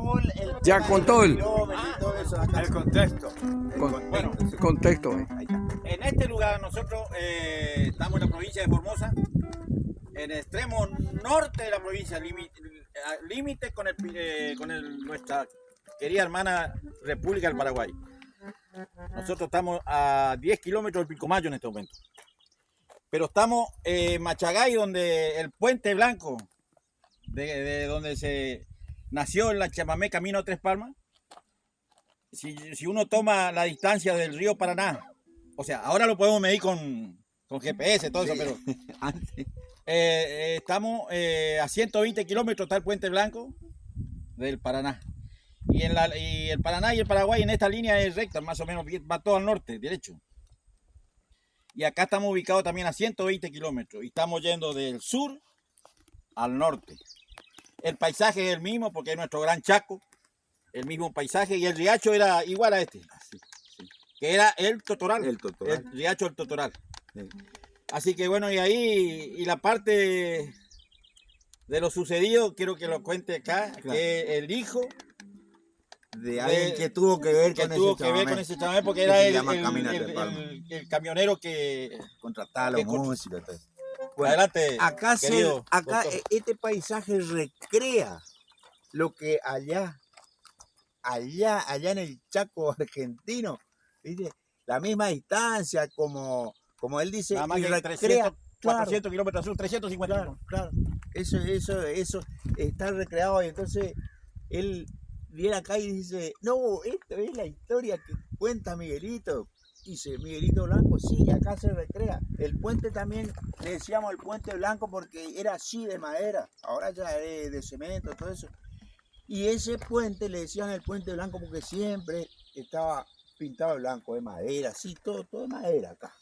grabó el Ya tema contó del el- kilómetro y todo eso, acá. El contexto. Bueno, Contexto. ahí está. En este lugar nosotros estamos en la provincia de Formosa, en el extremo norte de la provincia, límite con, nuestra querida hermana República del Paraguay. Nosotros estamos a 10 kilómetros del Pilcomayo en este momento. Pero estamos en Machagay, donde el Puente Blanco, de donde se nació en la Chamamé Camino a Tres Palmas. Si uno toma la distancia del río Paraná, o sea, ahora lo podemos medir con GPS, todo eso, pero Antes. estamos a 120 kilómetros está el Puente Blanco del Paraná. Y el Paraná y el Paraguay en esta línea es recta, más o menos va todo al norte, derecho. Y acá estamos ubicados también a 120 kilómetros y estamos yendo del sur al norte. El paisaje es el mismo porque es nuestro gran Chaco, el mismo paisaje, y el riacho era igual a este, que era el Totoral, El Totoral. el riacho del Totoral. Sí. Así que bueno, y la parte de lo sucedido, quiero que lo cuente acá, Claro. que el hijo De alguien que tuvo que ver que con tuvo ese que ver chamamé, con ese chamamé, porque que era se el, llama Camino a Tres el, Palmas. el camionero que... Contratar a los que contra- músicos y todo eso. Adelante, Acá, querido doctor. este paisaje recrea lo que allá en el Chaco argentino, ¿viste? La misma distancia, como él dice, Nada más y que recrea, 300, claro, 400 kilómetros al sur, 350. claro, claro. Eso está recreado, y entonces él viene acá y dice, no, esto es la historia que cuenta Miguelito. Dice, Miguelito Blanco, sí, acá se recrea. El puente también, le decíamos el puente blanco porque era así de madera, ahora ya es de cemento, todo eso. Y ese puente le decían el puente blanco porque siempre estaba pintado de blanco, de madera, así, todo de madera acá.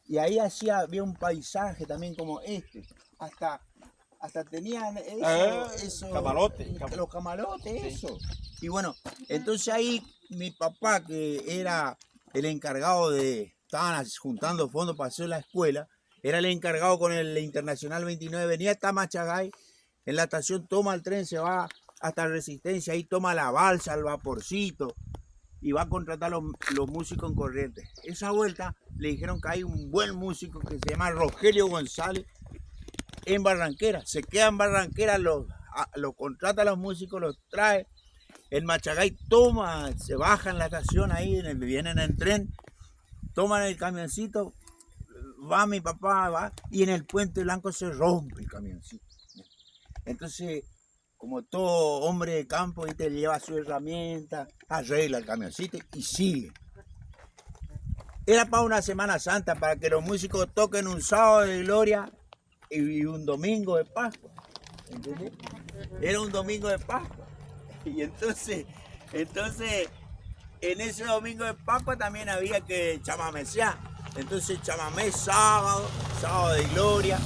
Y ahí había un paisaje también como este, hasta tenían eso, Camalote. los camalotes, Sí. eso. Y bueno, entonces ahí mi papá, que era el encargado estaban juntando fondos para hacer la escuela, era el encargado con el Internacional 29, venía hasta Machagay, en la estación toma el tren, se va hasta Resistencia, ahí toma la balsa, el vaporcito, y va a contratar los músicos en Corrientes. Esa vuelta le dijeron que hay un buen músico que se llama Rogelio González en Barranquera. Se queda en Barranquera, lo contrata a los músicos, los trae. En Machagay se bajan en la estación ahí, vienen en tren, toman el camioncito, va mi papá, va, y en el Puente Blanco se rompe el camioncito. Entonces, como todo hombre de campo, y te lleva su herramienta, arregla el camioncito y sigue. Era para una Semana Santa, para que los músicos toquen un sábado de gloria y un domingo de Pascua. ¿Entendés? Era un domingo de Pascua. Y entonces, en ese domingo de Pascua también había que chamamesear. Entonces chamamé sábado de gloria,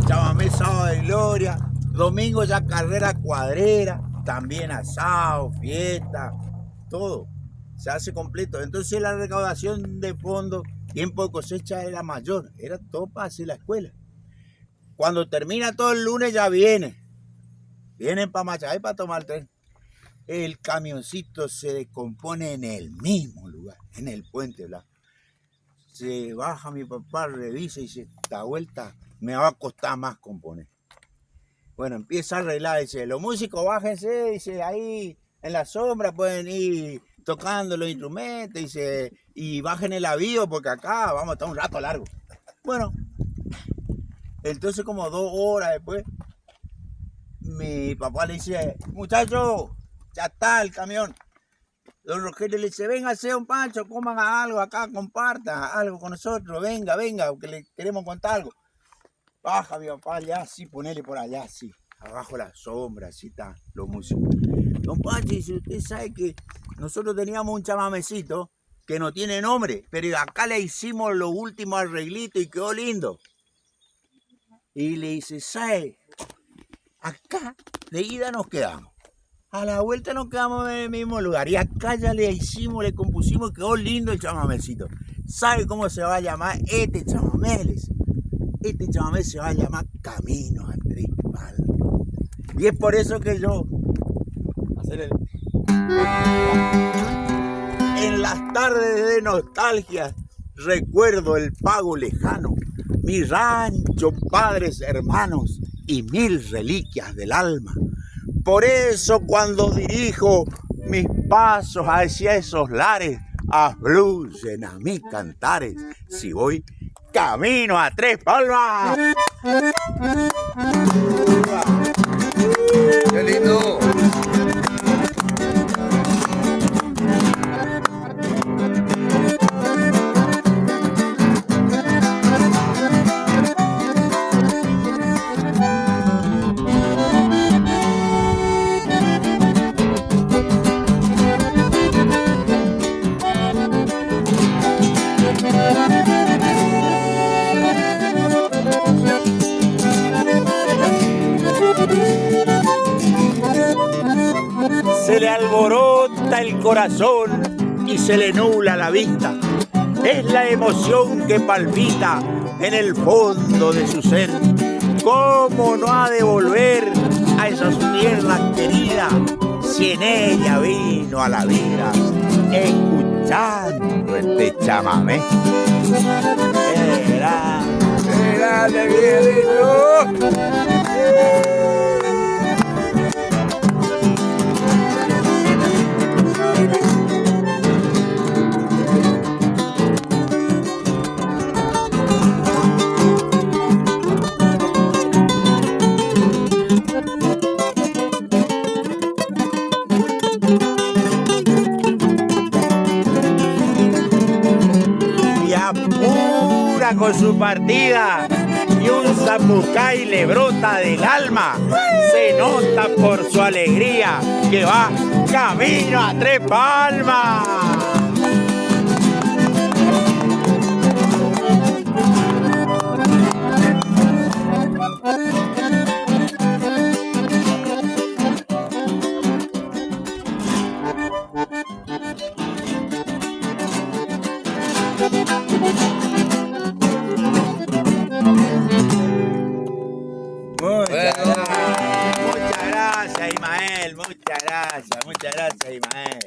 chamamé sábado de gloria, domingo ya carrera cuadrera, también asado, fiesta, todo. Se hace completo. Entonces la recaudación de fondos, tiempo de cosecha era mayor, era todo para hacer la escuela. Cuando termina todo el lunes ya vienen para Machagay para tomar el tren. El camioncito se descompone en el mismo lugar, en el Puente Blanco. Se baja mi papá, revisa y dice, esta vuelta me va a costar más componer. Bueno, empieza a arreglar, dice, los músicos bájense, dice, ahí en la sombra pueden ir tocando los instrumentos, dice, y bajen el avión porque acá vamos a estar un rato largo. Bueno, entonces como 2 horas después, mi papá le dice, muchachos, ya está el camión. Don Rogelio le dice, venga, sea un pancho, coman algo acá, comparta algo con nosotros, venga, que le queremos contar algo. Baja mi papá allá, sí, ponele por allá, sí, abajo la sombra, así está, los músicos. Don Pancho dice, usted sabe que nosotros teníamos un chamamecito que no tiene nombre, pero acá le hicimos los últimos arreglitos y quedó lindo. Y le dice, ¿sabe? Acá de ida nos quedamos. A la vuelta nos quedamos en el mismo lugar. Y acá ya le hicimos, le compusimos, quedó lindo el chamamecito. ¿Sabe cómo se va a llamar este chamamé? Este chamamé se va a llamar Camino a Tres Palmas. Y es por eso que yo hacer el... En las tardes de nostalgia recuerdo el pago lejano, mi rancho, padres, hermanos y 1000 reliquias del alma. Por eso cuando dirijo mis pasos hacia esos lares, afluyen a mis cantares si voy camino a Tres Palmas. ¡Qué lindo! Se le alborota el corazón y se le nubla la vista. Es la emoción que palpita en el fondo de su ser. ¿Cómo no ha de volver a esas tierras queridas si en ella vino a la vida escuchando este chamamé? ¡Grande, Miguelito! Apura con su partida y un zapucay le brota del alma. Se nota por su alegría que va camino a Tres Palmas. Muchas gracias, Ismael. Muchas gracias, Ismael.